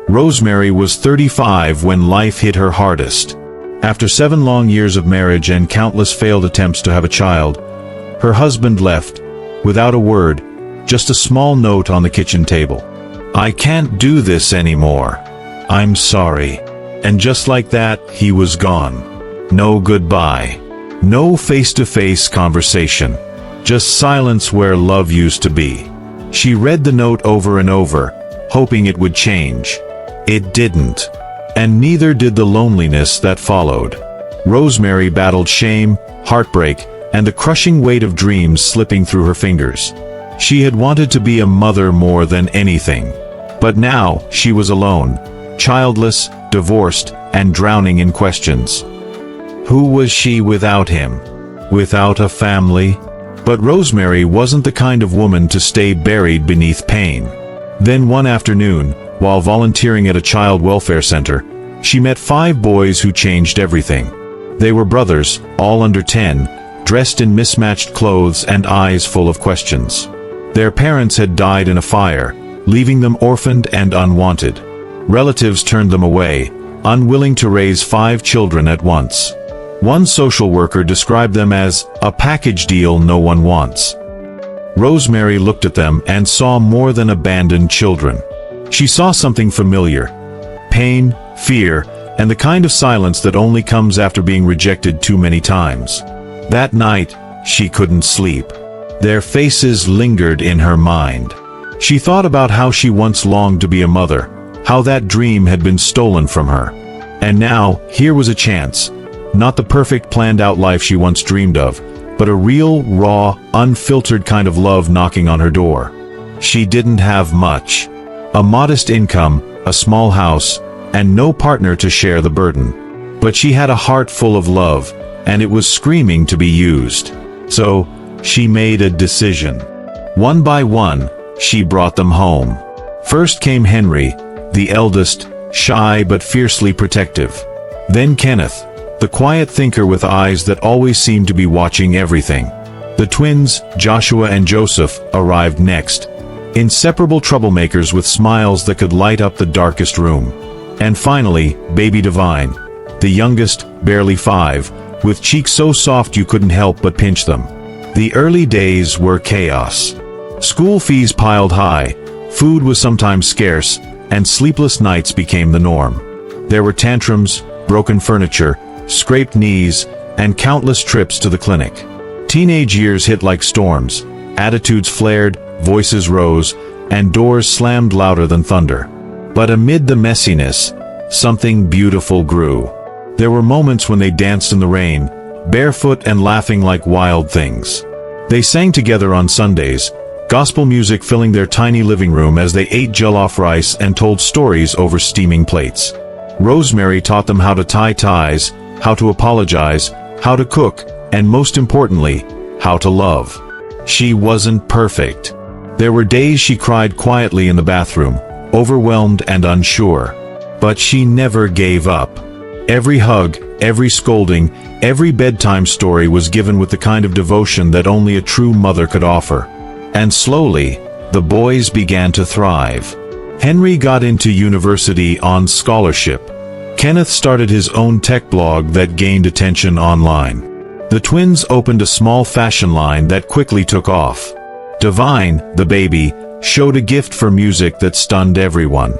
Rosemary was 35 when life hit her hardest. After 7 long years of marriage and countless failed attempts to have a child, her husband left, without a word, just a small note on the kitchen table. "I can't do this anymore. I'm sorry." And just like that, he was gone. No goodbye. No face-to-face conversation. Just silence where love used to be. She read the note over and over, hoping it would change. It didn't. And neither did the loneliness that followed. Rosemary battled shame, heartbreak, and the crushing weight of dreams slipping through her fingers. She had wanted to be a mother more than anything. But now, she was alone, childless, divorced, and drowning in questions. Who was she without him? Without a family? But Rosemary wasn't the kind of woman to stay buried beneath pain. Then one afternoon, while volunteering at a child welfare center, she met 5 boys who changed everything. They were brothers, all under 10, dressed in mismatched clothes and eyes full of questions. Their parents had died in a fire, leaving them orphaned and unwanted. Relatives turned them away, unwilling to raise 5 children at once. One social worker described them as a package deal no one wants. Rosemary looked at them and saw more than abandoned children. She saw something familiar: pain, fear, and the kind of silence that only comes after being rejected too many times. That night, she couldn't sleep. Their faces lingered in her mind. She thought about how she once longed to be a mother, how that dream had been stolen from her. And now, here was a chance. Not the perfect planned-out life she once dreamed of, but a real, raw, unfiltered kind of love knocking on her door. She didn't have much. A modest income, a small house, and no partner to share the burden. But she had a heart full of love, and it was screaming to be used. So, she made a decision. One by one, she brought them home. First came Henry, the eldest, shy but fiercely protective. Then Kenneth, the quiet thinker with eyes that always seemed to be watching everything. The twins, Joshua and Joseph, arrived next. Inseparable troublemakers with smiles that could light up the darkest room. And finally, baby Divine, the youngest, barely 5, with cheeks so soft you couldn't help but pinch them. The early days were chaos. School fees piled high, food was sometimes scarce, and sleepless nights became the norm. There were tantrums, broken furniture, scraped knees, and countless trips to the clinic. Teenage years hit like storms. Attitudes flared, voices rose, and doors slammed louder than thunder. But amid the messiness, something beautiful grew. There were moments when they danced in the rain, barefoot and laughing like wild things. They sang together on Sundays, gospel music filling their tiny living room as they ate jollof rice and told stories over steaming plates. Rosemary taught them how to tie ties, how to apologize, how to cook, and most importantly, how to love. She wasn't perfect. There were days she cried quietly in the bathroom, overwhelmed and unsure. But she never gave up. Every hug, every scolding, every bedtime story was given with the kind of devotion that only a true mother could offer. And slowly, the boys began to thrive. Henry got into university on scholarship. Kenneth started his own tech blog that gained attention online. The twins opened a small fashion line that quickly took off. Divine, the baby, showed a gift for music that stunned everyone.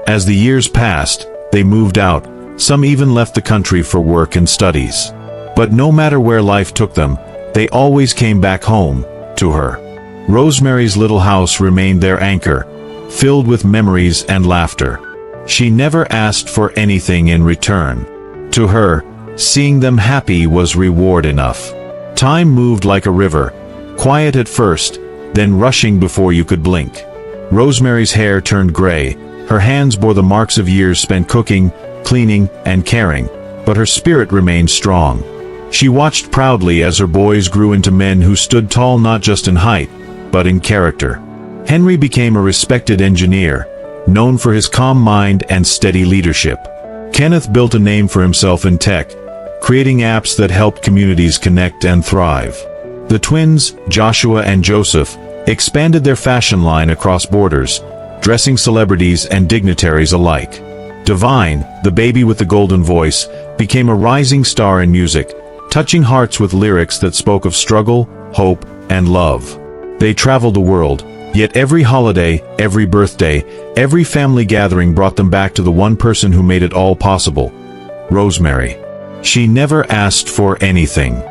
As the years passed, they moved out, some even left the country for work and studies. But no matter where life took them, they always came back home, to her. Rosemary's little house remained their anchor, filled with memories and laughter. She never asked for anything in return. To her, seeing them happy was reward enough. Time moved like a river, quiet at first, then rushing before you could blink. Rosemary's hair turned gray, her hands bore the marks of years spent cooking, cleaning, and caring, but her spirit remained strong. She watched proudly as her boys grew into men who stood tall not just in height, but in character. Henry became a respected engineer, known for his calm mind and steady leadership. Kenneth built a name for himself in tech, creating apps that helped communities connect and thrive. The twins, Joshua and Joseph, expanded their fashion line across borders, dressing celebrities and dignitaries alike. Divine, the baby with the golden voice, became a rising star in music, touching hearts with lyrics that spoke of struggle, hope, and love. They traveled the world, yet every holiday, every birthday, every family gathering brought them back to the one person who made it all possible: Rosemary. She never asked for anything.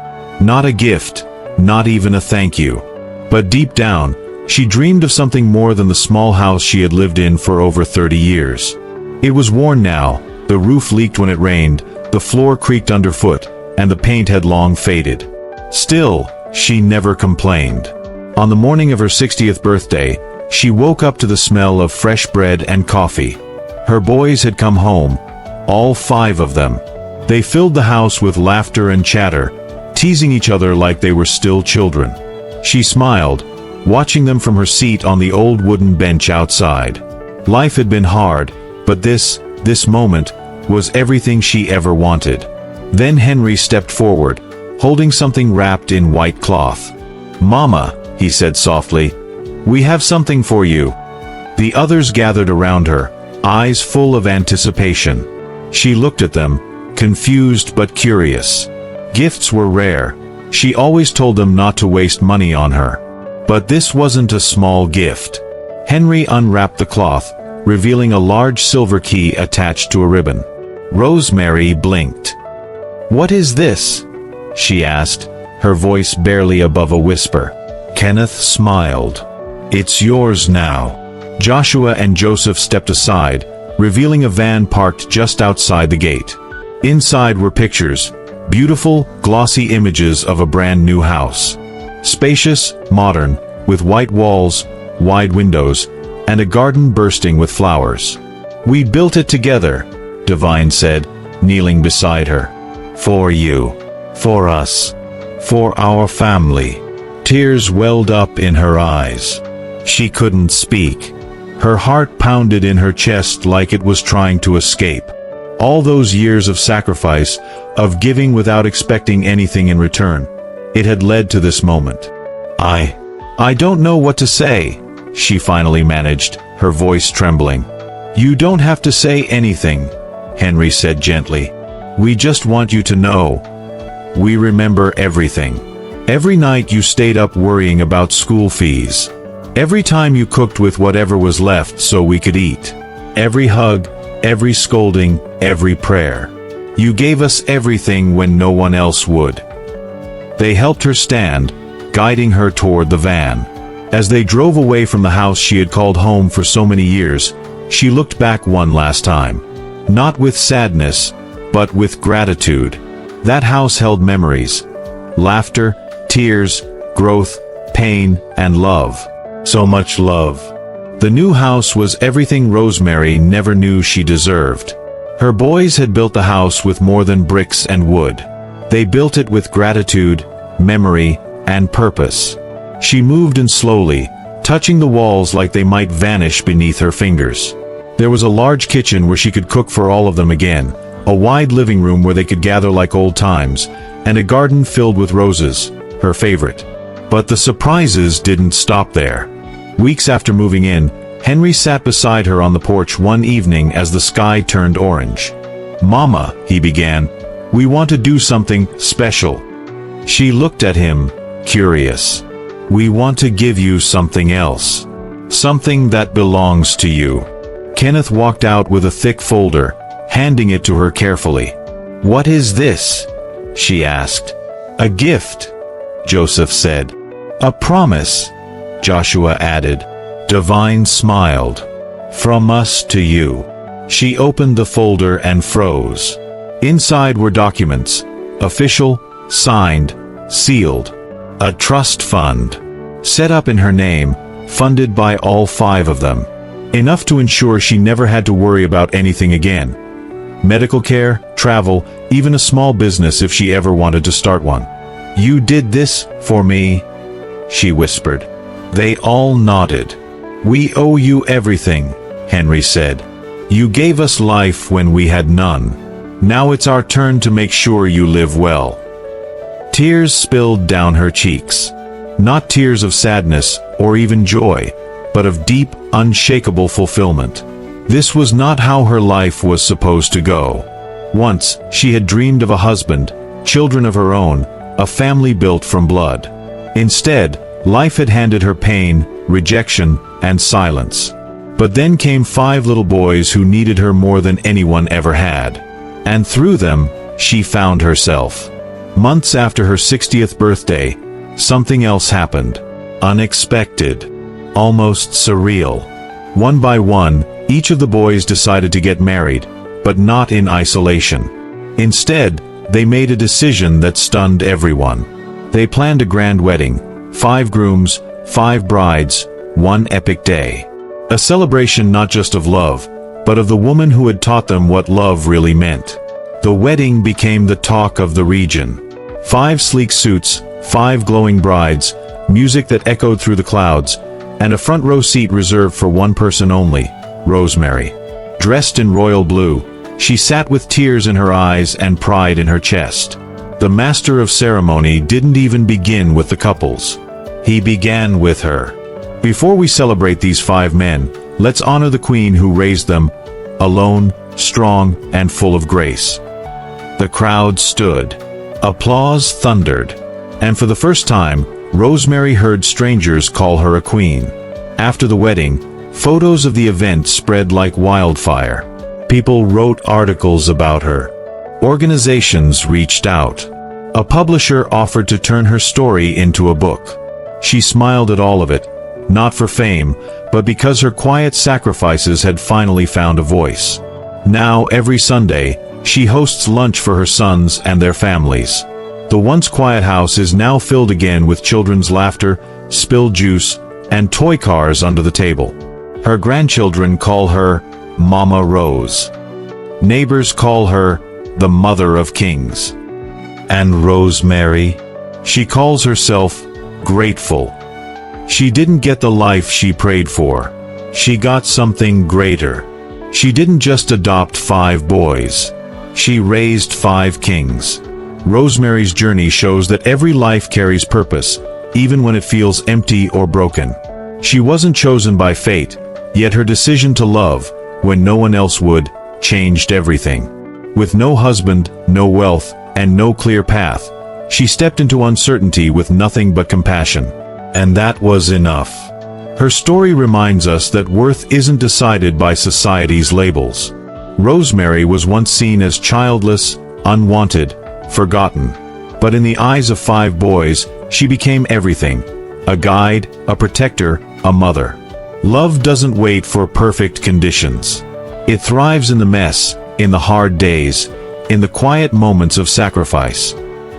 Not a gift, not even a thank you. But deep down, she dreamed of something more than the small house she had lived in for over 30 years. It was worn now, the roof leaked when it rained, the floor creaked underfoot, and the paint had long faded. Still, she never complained. On the morning of her 60th birthday, she woke up to the smell of fresh bread and coffee. Her boys had come home, all 5 of them. They filled the house with laughter and chatter, teasing each other like they were still children. She smiled, watching them from her seat on the old wooden bench outside. Life had been hard, but this moment was everything she ever wanted. Then Henry stepped forward, holding something wrapped in white cloth. "Mama," he said softly, "we have something for you." The others gathered around her, eyes full of anticipation. She looked at them, confused but curious. Gifts were rare. She always told them not to waste money on her. But this wasn't a small gift. Henry unwrapped the cloth, revealing a large silver key attached to a ribbon. Rosemary blinked. "What is this?" she asked, her voice barely above a whisper. Kenneth smiled. "It's yours now." Joshua and Joseph stepped aside, revealing a van parked just outside the gate. Inside were pictures, beautiful, glossy images of a brand new house. Spacious, modern, with white walls, wide windows, and a garden bursting with flowers. "We built it together," Divine said, kneeling beside her. "For you. For us. For our family." Tears welled up in her eyes. She couldn't speak. Her heart pounded in her chest like it was trying to escape. All those years of sacrifice, of giving without expecting anything in return, it had led to this moment. I don't know what to say," she finally managed, her voice trembling. "You don't have to say anything," Henry said gently. "We just want you to know. We remember everything. Every night you stayed up worrying about school fees. Every time you cooked with whatever was left so we could eat. Every hug, every scolding, every prayer. You gave us everything when no one else would." They helped her stand, guiding her toward the van. As they drove away from the house she had called home for so many years, she looked back one last time. Not with sadness, but with gratitude. That house held memories. Laughter, tears, growth, pain, and love. So much love. The new house was everything Rosemary never knew she deserved. Her boys had built the house with more than bricks and wood. They built it with gratitude, memory, and purpose. She moved in slowly, touching the walls like they might vanish beneath her fingers. There was a large kitchen where she could cook for all of them again, a wide living room where they could gather like old times, and a garden filled with roses, her favorite. But the surprises didn't stop there. Weeks after moving in, Henry sat beside her on the porch one evening as the sky turned orange. "Mama," he began, "we want to do something special." She looked at him, curious. "We want to give you something else. Something that belongs to you." Kenneth walked out with a thick folder, handing it to her carefully. "What is this?" she asked. "A gift," Joseph said. "A promise," Joshua added. Divine smiled. "From us to you." She opened the folder and froze. Inside were documents, official, signed, sealed. A trust fund, set up in her name, funded by all 5 of them. Enough to ensure she never had to worry about anything again. Medical care, travel, even a small business if she ever wanted to start one. "You did this for me," she whispered. They all nodded. "We owe you everything," Henry said. "You gave us life when we had none. Now it's our turn to make sure you live well." Tears spilled down her cheeks. Not tears of sadness or even joy, but of deep, unshakable fulfillment. This was not how her life was supposed to go. Once, she had dreamed of a husband, children of her own, a family built from blood. Instead, life had handed her pain, rejection, and silence. But then came 5 little boys who needed her more than anyone ever had. And through them, she found herself. Months after her 60th birthday, something else happened. Unexpected. Almost surreal. One by one, each of the boys decided to get married, but not in isolation. Instead, they made a decision that stunned everyone. They planned a grand wedding, 5 grooms, 5 brides, one epic day. A celebration not just of love, but of the woman who had taught them what love really meant. The wedding became the talk of the region. 5 sleek suits, 5 glowing brides, music that echoed through the clouds, and a front row seat reserved for one person only, Rosemary. Dressed in royal blue, she sat with tears in her eyes and pride in her chest. The master of ceremony didn't even begin with the couples. He began with her. Before we celebrate these 5 men, let's honor the queen who raised them, alone, strong, and full of grace. The crowd stood. Applause thundered. And for the first time, Rosemary heard strangers call her a queen. After the wedding, photos of the event spread like wildfire. People wrote articles about her. Organizations reached out. A publisher offered to turn her story into a book. She smiled at all of it, not for fame, but because her quiet sacrifices had finally found a voice. Now, every Sunday, she hosts lunch for her sons and their families. The once quiet house is now filled again with children's laughter, spilled juice, and toy cars under the table. Her grandchildren call her Mama Rose. Neighbors call her the Mother of Kings. And Rosemary? She calls herself grateful. She didn't get the life she prayed for. She got something greater. She didn't just adopt 5 boys. She raised 5 kings. Rosemary's journey shows that every life carries purpose, even when it feels empty or broken. She wasn't chosen by fate, yet her decision to love, when no one else would, changed everything. With no husband, no wealth, and no clear path, she stepped into uncertainty with nothing but compassion. And that was enough. Her story reminds us that worth isn't decided by society's labels. Rosemary was once seen as childless, unwanted, forgotten. But in the eyes of 5 boys, she became everything: a guide, a protector, a mother. Love doesn't wait for perfect conditions. It thrives in the mess, in the hard days, in the quiet moments of sacrifice.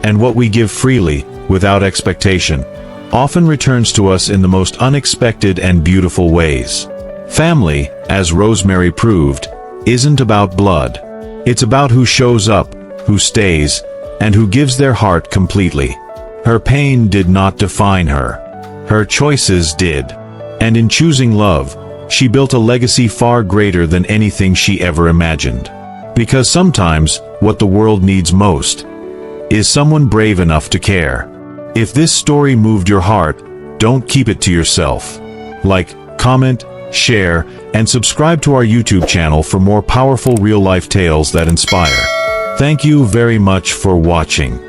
And what we give freely, without expectation, often returns to us in the most unexpected and beautiful ways. Family, as Rosemary proved, isn't about blood. It's about who shows up, who stays, and who gives their heart completely. Her pain did not define her. Her choices did. And in choosing love, she built a legacy far greater than anything she ever imagined. Because sometimes, what the world needs most is someone brave enough to care. If this story moved your heart, don't keep it to yourself. Like, comment, share, and subscribe to our YouTube channel for more powerful real-life tales that inspire. Thank you very much for watching.